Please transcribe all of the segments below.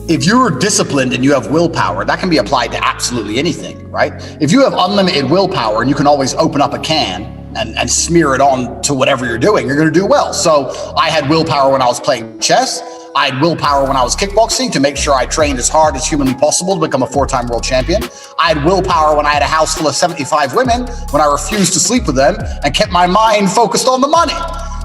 if you're disciplined and you have willpower, that can be applied to absolutely anything, right? If you have unlimited willpower and you can always open up a can and smear it on to whatever you're doing, you're going to do well. So I had willpower when I was playing chess. I had willpower when I was kickboxing to make sure I trained as hard as humanly possible to become a 4-time world champion. I had willpower when I had a house full of 75 women, when I refused to sleep with them and kept my mind focused on the money.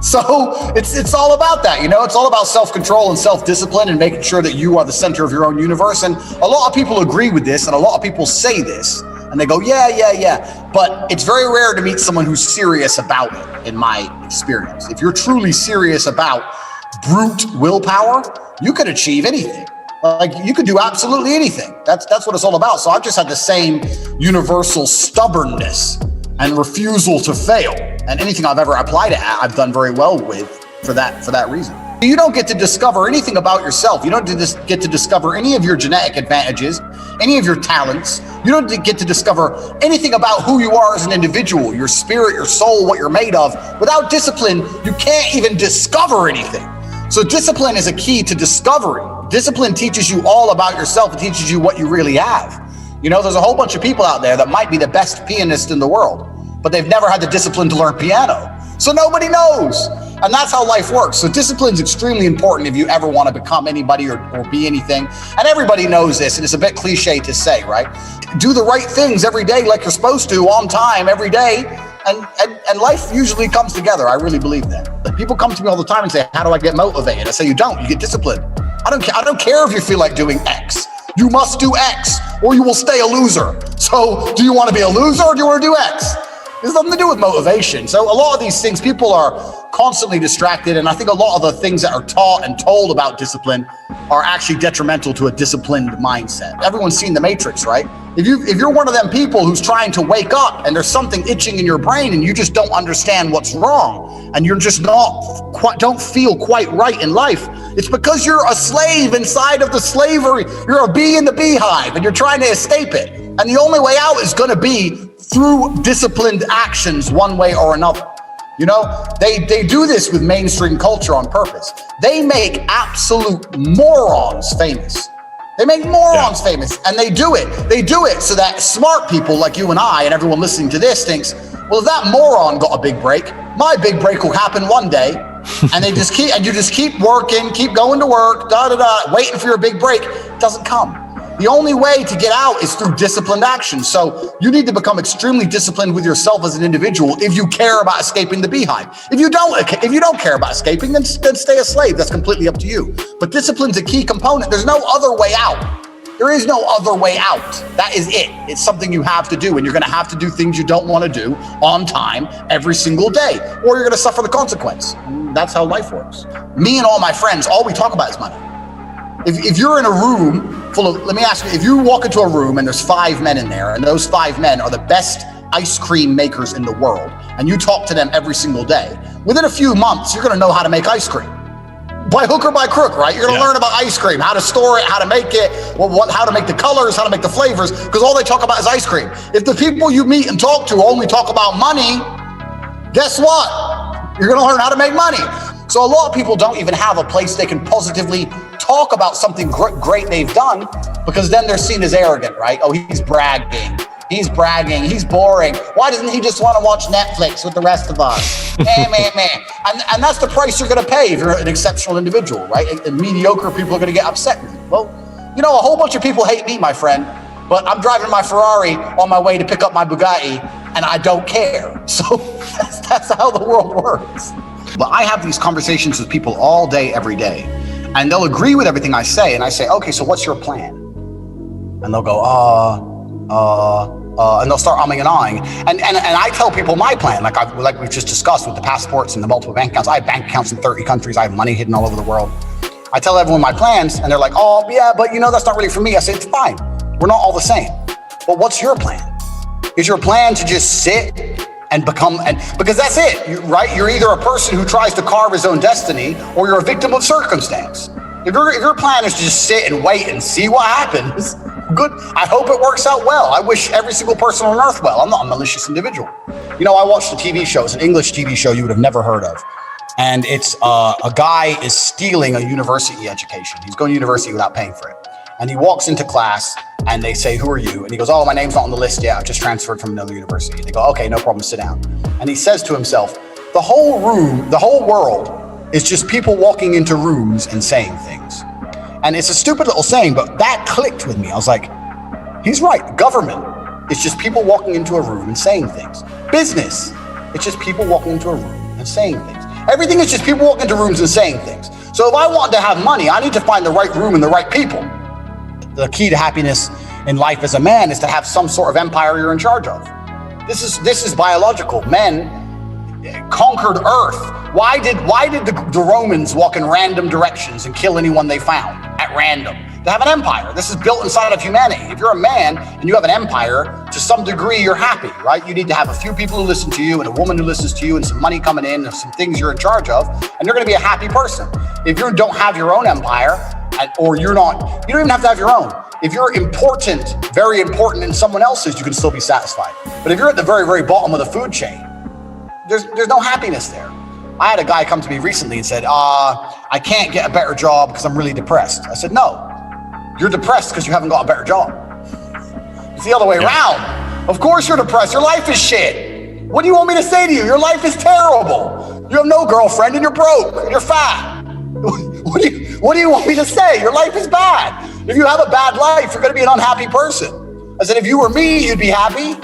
So it's all about that, you know, it's all about self-control and self-discipline and making sure that you are the center of your own universe. And a lot of people agree with this, and a lot of people say this, and they go, yeah. But it's very rare to meet someone who's serious about it, in my experience. If you're truly serious about brute willpower, you could achieve anything. Like, you could do absolutely anything. That's what it's all about. So I've just had the same universal stubbornness and refusal to fail. And anything I've ever applied it at, I've done very well with for that reason. You don't get to discover anything about yourself. You don't get to discover any of your genetic advantages, any of your talents. You don't get to discover anything about who you are as an individual, your spirit, your soul, what you're made of. Without discipline, you can't even discover anything. So discipline is a key to discovery. Discipline teaches you all about yourself. It teaches you what you really have. You know, there's a whole bunch of people out there that might be the best pianist in the world, but they've never had the discipline to learn piano. So nobody knows. And that's how life works. So discipline is extremely important if you ever want to become anybody or be anything. And everybody knows this, and it's a bit cliche to say, right? Do the right things every day like you're supposed to, on time, every day, and life usually comes together. I really believe that. Like, people come to me all the time and say, how do I get motivated? I say, you get disciplined. I don't care if you feel like doing X. You must do X or you will stay a loser. So do you want to be a loser or do you want to do X? It has nothing to do with motivation. So a lot of these things, people are constantly distracted. And I think a lot of the things that are taught and told about discipline are actually detrimental to a disciplined mindset. Everyone's seen The Matrix, right? If you're one of them people who's trying to wake up and there's something itching in your brain and you just don't understand what's wrong and you're just don't feel quite right in life, it's because you're a slave inside of the slavery. You're a bee in the beehive and you're trying to escape it. And the only way out is going to be through disciplined actions, one way or another. You know, they do this with mainstream culture on purpose. They make absolute morons famous. They make morons famous, and they do it. They do it so that smart people like you and I and everyone listening to this thinks, well, if that moron got a big break, my big break will happen one day. And you just keep working, keep going to work, waiting for your big break. It doesn't come. The only way to get out is through disciplined action. So you need to become extremely disciplined with yourself as an individual if you care about escaping the beehive. If you don't care about escaping, then stay a slave. That's completely up to you. But discipline's a key component. There's no other way out. There is no other way out. That is it. It's something you have to do, and you're going to have to do things you don't want to do on time every single day, or you're going to suffer the consequence. That's how life works. Me and all my friends, all we talk about is money. If you're in a room full of, let me ask you, if you walk into a room and there's 5 men in there, and those 5 men are the best ice cream makers in the world, and you talk to them every single day, within a few months, you're going to know how to make ice cream. By hook or by crook, right? You're going to learn about ice cream, how to store it, how to make it, how to make the colors, how to make the flavors, because all they talk about is ice cream. If the people you meet and talk to only talk about money, guess what? You're going to learn how to make money. So a lot of people don't even have a place they can positively talk about something great they've done, because then they're seen as arrogant, right? Oh, he's bragging. He's bragging. He's boring. Why doesn't he just want to watch Netflix with the rest of us? man. And that's the price you're going to pay if you're an exceptional individual, right? And mediocre people are going to get upset with you. Well, you know, a whole bunch of people hate me, my friend, but I'm driving my Ferrari on my way to pick up my Bugatti, and I don't care. So that's how the world works. But I have these conversations with people all day, every day, and they'll agree with everything I say. And I say, okay, so what's your plan? And they'll go, and they'll start umming and ahhing. And I tell people my plan, like we've just discussed with the passports and the multiple bank accounts. I have bank accounts in 30 countries. I have money hidden all over the world. I tell everyone my plans, and they're like, oh, yeah, but you know, that's not really for me. I say, it's fine. We're not all the same. But what's your plan? Is your plan to just sit and because that's it, right? You're either a person who tries to carve his own destiny, or you're a victim of circumstance. If your plan is to just sit and wait and see what happens, good. I hope it works out well. I wish every single person on earth well. I'm not a malicious individual. You know, I watched a TV show. It's an English TV show you would have never heard of. And it's a guy is stealing a university education. He's going to university without paying for it. And he walks into class and they say, who are you? And he goes, oh, my name's not on the list yet. I've just transferred from another university. And they go, okay, no problem, sit down. And he says to himself, the whole world is just people walking into rooms and saying things. And it's a stupid little saying, but that clicked with me. I was like, he's right. Government is just people walking into a room and saying things. Business, it's just people walking into a room and saying things. Everything is just people walking into rooms and saying things. So if I want to have money, I need to find the right room and the right people. The key to happiness in life as a man is to have some sort of empire you're in charge of. This is biological. Men conquered Earth. Why did the Romans walk in random directions and kill anyone they found at random? To have an empire. This is built inside of humanity. If you're a man and you have an empire, to some degree you're happy, right? You need to have a few people who listen to you and a woman who listens to you and some money coming in and some things you're in charge of, and you're going to be a happy person. If you don't have your own empire, or you don't even have to have your own. If you're important, very important in someone else's, you can still be satisfied. But if you're at the very, very bottom of the food chain, there's no happiness there. I had a guy come to me recently and said, I can't get a better job because I'm reallyапpressed. I said, no, you're depressed because you haven't got a better job. It's the other way around. Of course you're depressed. Your life is shit. What do you want me to say to you? Your life is terrible. You have no girlfriend and you're broke and you're fat. What do you want me to say? Your life is bad. If you have a bad life, you're going to be an unhappy person. I said, if you were me, you'd be happy.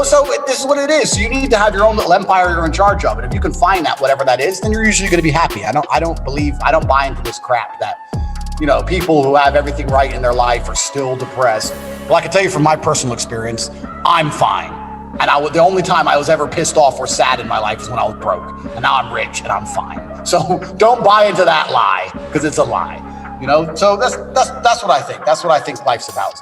So this is what it is. So you need to have your own little empire you're in charge of. And if you can find that, whatever that is, then you're usually going to be happy. I don't buy into this crap that, people who have everything right in their life are still depressed. Well, I can tell you from my personal experience, I'm fine. And the only time I was ever pissed off or sad in my life is when I was broke. And now I'm rich and I'm fine. So don't buy into that lie, because it's a lie. So that's what I think. That's what I think life's about.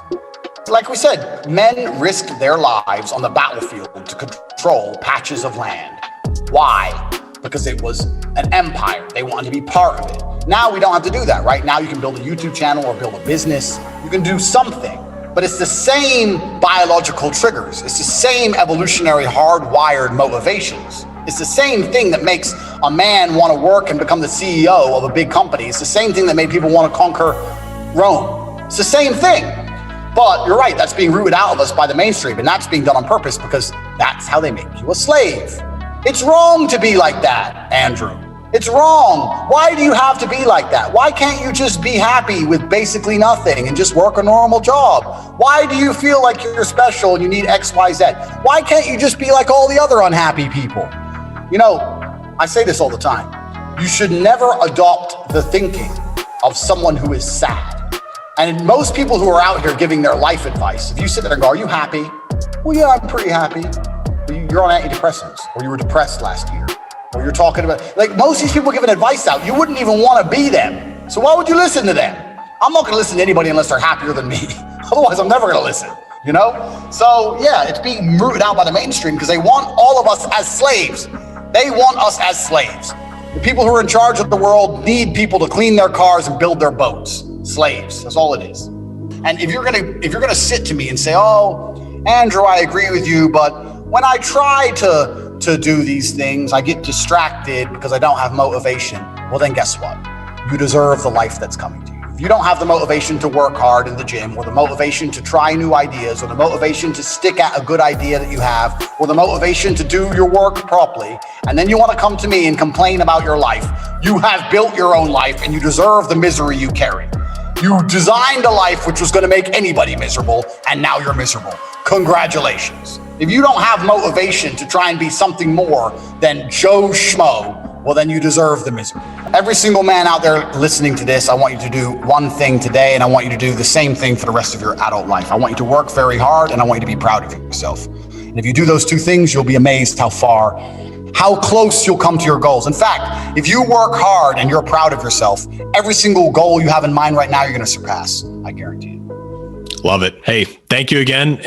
Like we said, men risked their lives on the battlefield to control patches of land. Why? Because it was an empire. They wanted to be part of it. Now we don't have to do that, right? Now you can build a YouTube channel or build a business. You can do something. But it's the same biological triggers. It's the same evolutionary hardwired motivations. It's the same thing that makes a man want to work and become the CEO of a big company. It's the same thing that made people want to conquer Rome. It's the same thing. But you're right, that's being rooted out of us by the mainstream, and that's being done on purpose because that's how they make you a slave. It's wrong to be like that, Andrew. It's wrong. Why do you have to be like that? Why can't you just be happy with basically nothing and just work a normal job? Why do you feel like you're special and you need X, Y, Z? Why can't you just be like all the other unhappy people? I say this all the time. You should never adopt the thinking of someone who is sad. And most people who are out here giving their life advice, if you sit there and go, are you happy? Well, yeah, I'm pretty happy. You're on antidepressants, or you were depressed last year, or you're talking about, most of these people giving advice out, you wouldn't even want to be them. So why would you listen to them? I'm not going to listen to anybody unless they're happier than me. Otherwise, I'm never going to listen, So yeah, it's being rooted out by the mainstream because they want all of us as slaves. They want us as slaves. The people who are in charge of the world need people to clean their cars and build their boats. Slaves, that's all it is. And if you're gonna sit to me and say, oh, Andrew, I agree with you, but when I try to do these things, I get distracted because I don't have motivation. Well, then guess what? You deserve the life that's coming to you. If you don't have the motivation to work hard in the gym, or the motivation to try new ideas, or the motivation to stick at a good idea that you have, or the motivation to do your work properly, and then you want to come to me and complain about your life, you have built your own life and you deserve the misery you carry. You designed a life which was going to make anybody miserable, and now you're miserable. Congratulations. If you don't have motivation to try and be something more than Joe Schmo, well, then you deserve the misery. Every single man out there listening to this, I want you to do one thing today, and I want you to do the same thing for the rest of your adult life. I want you to work very hard, and I want you to be proud of yourself. And if you do those two things, you'll be amazed how close you'll come to your goals. In fact, if you work hard and you're proud of yourself, every single goal you have in mind right now, you're going to surpass. I guarantee it. Love it. Hey, thank you again.